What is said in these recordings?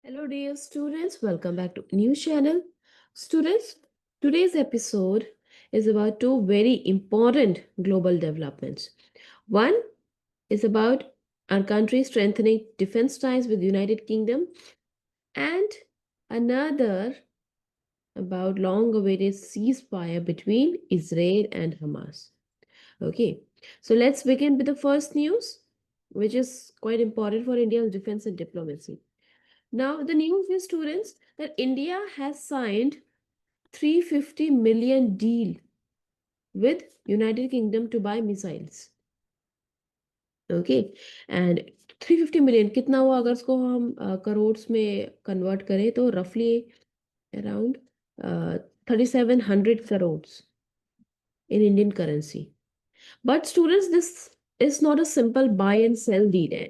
Hello, dear students. Welcome back to new channel. Students, today's episode is about two very important global developments. One is about our country strengthening defense ties with United Kingdom, and another about long-awaited ceasefire between Israel and Hamas. Okay, so let's begin with the first news, which is quite important for India's defense and diplomacy. Now, the news is, students, that India has signed 350 million deal with United Kingdom to buy missiles. Okay, and 350 million कितना हुआ अगर इसको हम करोड़ में convert करें तो रफली around 3700 crores in Indian currency. But students, this is not a simple buy and sell deal.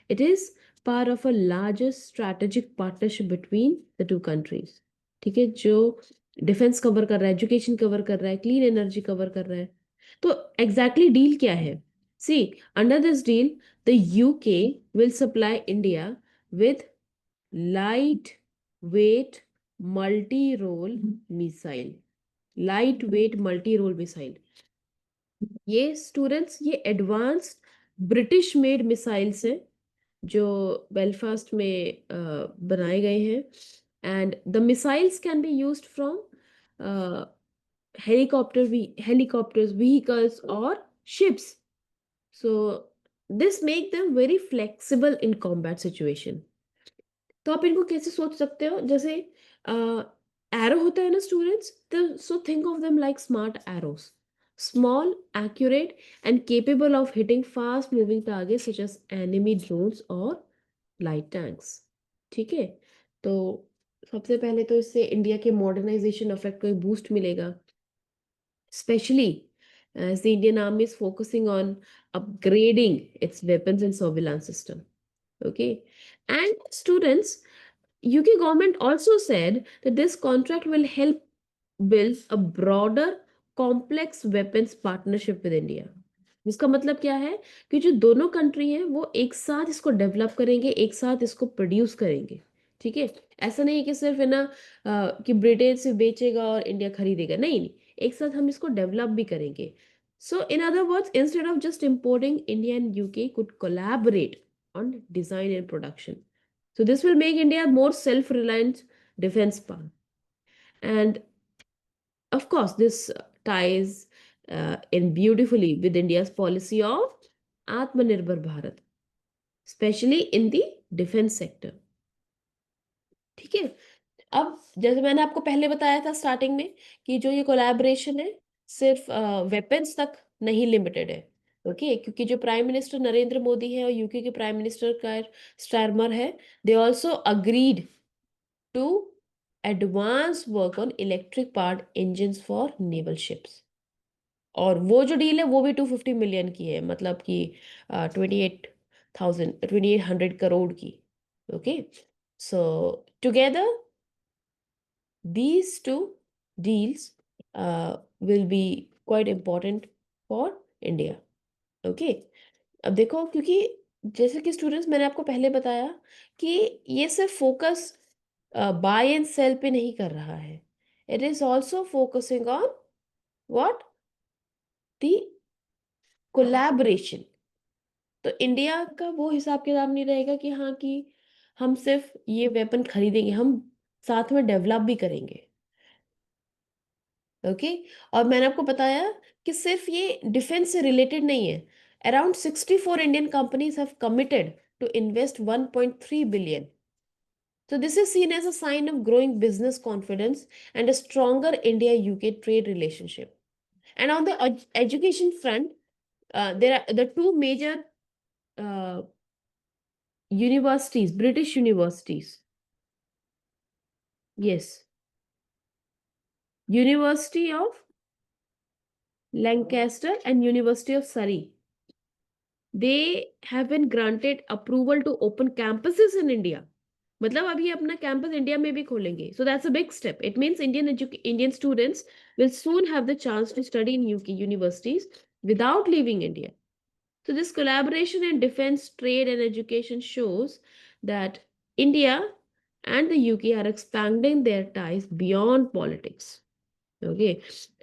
It is part of a larger strategic partnership between the two countries. ठीक है, जो डिफेंस कवर कर रहा है, education cover कर रहा है, clean energy cover कर रहा है, तो एग्जैक्टली डील क्या है? See, under this deal the UK will supply India with light weight multi role missile. Light weight multi role missile, ये स्टूडेंट्स ये एडवांस्ड ब्रिटिश मेड मिसाइल्स हैं जो बेलफास्ट में बनाए गए हैं. And the missiles can be used from helicopters, vehicles or ships. So this make them very flexible in combat situation. तो आप इनको कैसे सोच सकते हो? जैसे एरो होता है ना स्टूडेंट्स, तो so think of them like smart arrows, small, accurate, and capable of hitting fast moving targets such as enemy drones or light tanks. ठीक है, तो सबसे पहले तो इससे इंडिया के मॉडर्नाइजेशन इफेक्ट को बूस्ट मिलेगा, especially as the Indian Army is focusing on upgrading its weapons and surveillance system. Okay, and students, UK government also said that this contract will help build a broader complex weapons partnership with India. इसका मतलब क्या है कि जो दोनों country हैं वो एक साथ इसको डेवलप करेंगे, एक साथ इसको प्रोड्यूस करेंगे. ठीक है, ऐसा नहीं है कि सिर्फ है ना कि ब्रिटेन से बेचेगा और इंडिया खरीदेगा. नहीं नहीं, एक साथ हम इसको डेवलप भी करेंगे. So in other words, instead of just importing, India and UK could collaborate on design and production. So this will make India more self-reliant defense power. And of course, this ties in beautifully with India's policy of Atmanirbhar Bharat, especially in the defense sector. ठीक है, अब जैसे मैंने आपको पहले बताया था starting में कि जो ये कोलैबोरेशन है सिर्फ वेपन्स तक नहीं लिमिटेड है. ओके, क्योंकि जो प्राइम मिनिस्टर नरेंद्र मोदी है और यूके के प्राइम मिनिस्टर का स्टारमर है, they also agreed to advance work on electric powered engines for naval ships. और वो जो डील है वो भी 250 मिलियन की है, मतलब कि 2800 करोड़ की. Okay, so together these two deals will be quite important for India. Okay, अब देखो, क्योंकि जैसे कि स्टूडेंट्स मैंने आपको पहले बताया कि ये सिर्फ फोकस बाय एंड सेल पे नहीं कर रहा है, it is also focusing on what, the collaboration. तो इंडिया का वो हिसाब किताब नहीं रहेगा कि हाँ कि हम सिर्फ ये वेपन खरीदेंगे, हम साथ में डेवलप भी करेंगे. ओके, और मैंने आपको बताया कि सिर्फ ये डिफेंस से रिलेटेड नहीं है. Around 64 Indian companies have committed to invest 1.3 billion. So this is seen as a sign of growing business confidence and a stronger India-UK trade relationship. And on the education front, there are the two major uh, universities, British universities. Yes, University of Lancaster and University of Surrey. They have been granted approval to open campuses in India. मतलब अभी अपना campus India में भी खोलेंगे. So that's a big step. It means Indian students will soon have the chance to study in UK universities without leaving India. So this collaboration in defense, trade, and education shows that India and the UK are expanding their ties beyond politics. Okay,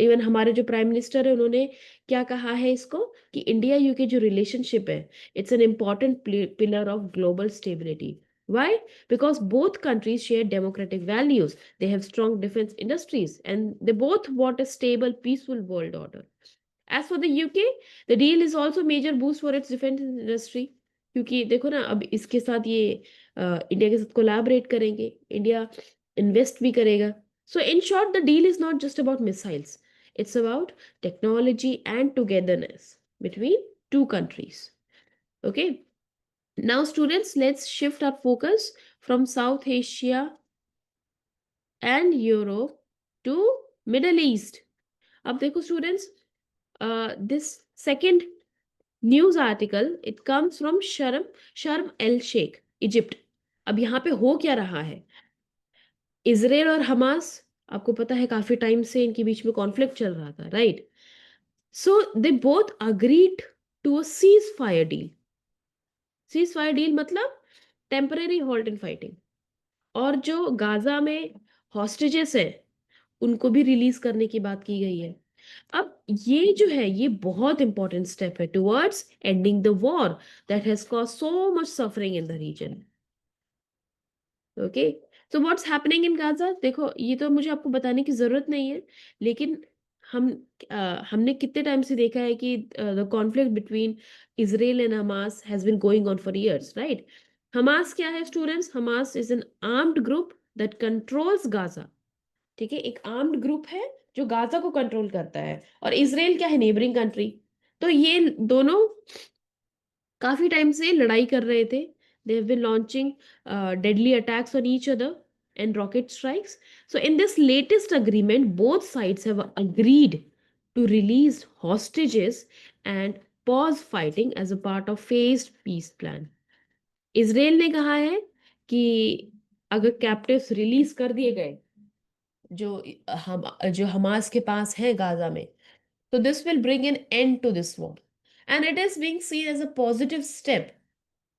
even हमारे जो prime minister है उन्होंने क्या कहा है इसको, कि India UK जो रिलेशनशिप है, it's an important pillar of global stability. Why? Because both countries share democratic values, they have strong defense industries, and they both want a stable, peaceful world order. As for the UK, the deal is also major boost for its defense industry. क्योंकि देखो ना, अब इसके साथ ये India के साथ collaborate करेंगे, इंडिया इन्वेस्ट भी करेगा. So in short, the deal is not just about missiles. It's about technology and togetherness between two countries. Okay. Now, students, let's shift our focus from South Asia and Europe to Middle East. अब देखो students, this second news article, it comes from Sharm el Sheikh, Egypt. अब यहाँ पे हो क्या रहा है, Israel और हमास, आपको पता है काफी टाइम से इनके बीच में कॉन्फ्लिक्ट चल रहा था, right? So they both agreed to a ceasefire deal. Ceasefire deal मतलब टेम्परेरी हॉल्ट इन फाइटिंग. और जो गाजा में हॉस्टेजेस है उनको भी रिलीज करने की बात की गई है. अब ये जो है ये बहुत इंपॉर्टेंट स्टेप है towards ending the war that has cause so much suffering in the region. Okay, so what's happening in Gaza, देखो ये तो मुझे आपको बताने की जरूरत नहीं है, लेकिन हम हमने कितने टाइम से देखा है कि the conflict between Israel and Hamas has been going on for years, right? Hamas क्या है students? Hamas is an armed group that controls Gaza. ठीक है, एक आर्म्ड ग्रुप है जो गाजा को कंट्रोल करता है. और इजराइल क्या है? Neighbouring country. तो ये दोनों काफी टाइम से लड़ाई कर रहे थे. They have been launching deadly attacks on each other and rocket strikes. So in this latest agreement, both sides have agreed to release hostages and pause fighting as a part of phased peace plan. Israel ने कहा है कि अगर captives release कर दिए गए जो जो हमास के पास है गाजा में, so this will bring an end to this war. And it is being seen as a positive step.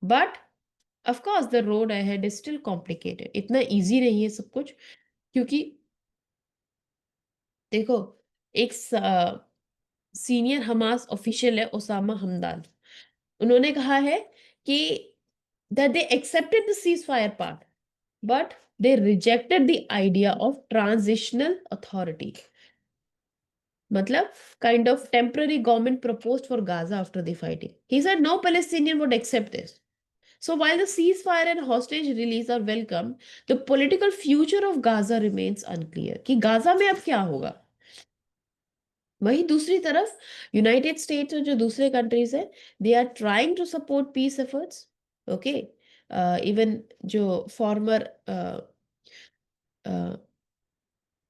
But of course, the road ahead is still complicated. इतना easy नहीं है सब कुछ, क्योंकि देखो, एक सीनियर हमास ऑफिशियल है Osama Hamdan. उन्होंने कहा है कि that they accepted the ceasefire part, but they rejected the idea of transitional authority. मतलब kind of temporary government proposed for Gaza after the fighting. He said no Palestinian would accept this. So while the ceasefire and hostage release are welcome, the political future of Gaza remains unclear. कि Gaza में अब क्या होगा? वहीं दूसरी तरफ United states और जो दूसरे कंट्रीज है, they are trying to support peace efforts. Okay, even जो फॉर्मर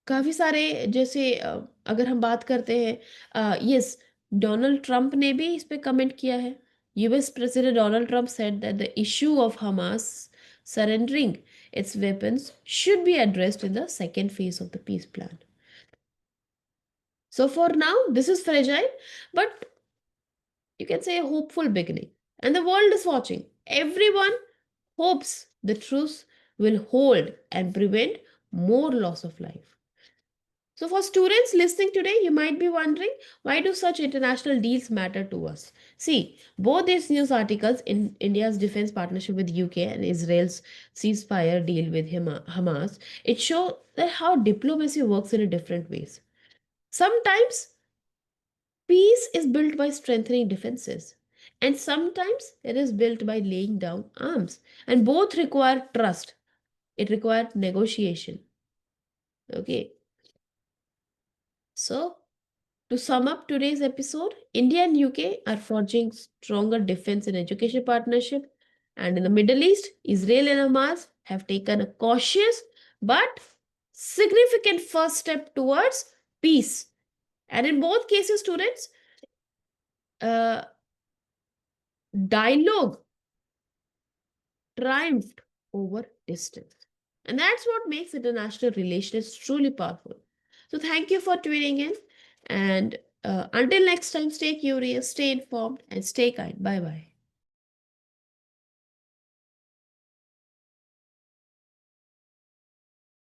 काफी सारे जैसे अगर हम बात करते हैं, यस, डोनाल्ड ट्रंप ने भी इस पे कमेंट किया है. US president Donald Trump said that the issue of Hamas surrendering its weapons should be addressed in the second phase of the peace plan. So for now, this is fragile, but you can say a hopeful beginning. And the world is watching. Everyone hopes the truce will hold and prevent more loss of life. So for students listening today, you might be wondering, why do such international deals matter to us? See, both these news articles in India's defense partnership with UK and Israel's ceasefire deal with Hamas, it shows that how diplomacy works in a different ways. Sometimes peace is built by strengthening defenses, and sometimes it is built by laying down arms. And both require trust. It requires negotiation. Okay. So, to sum up today's episode, India and UK are forging stronger defense and education partnership. And in the Middle East, Israel and Hamas have taken a cautious but significant first step towards peace. And in both cases, students, uh, dialogue triumphed over distance. And that's what makes international relations truly powerful. So thank you for tuning in. And until next time, stay curious, stay informed, and stay kind. Bye bye.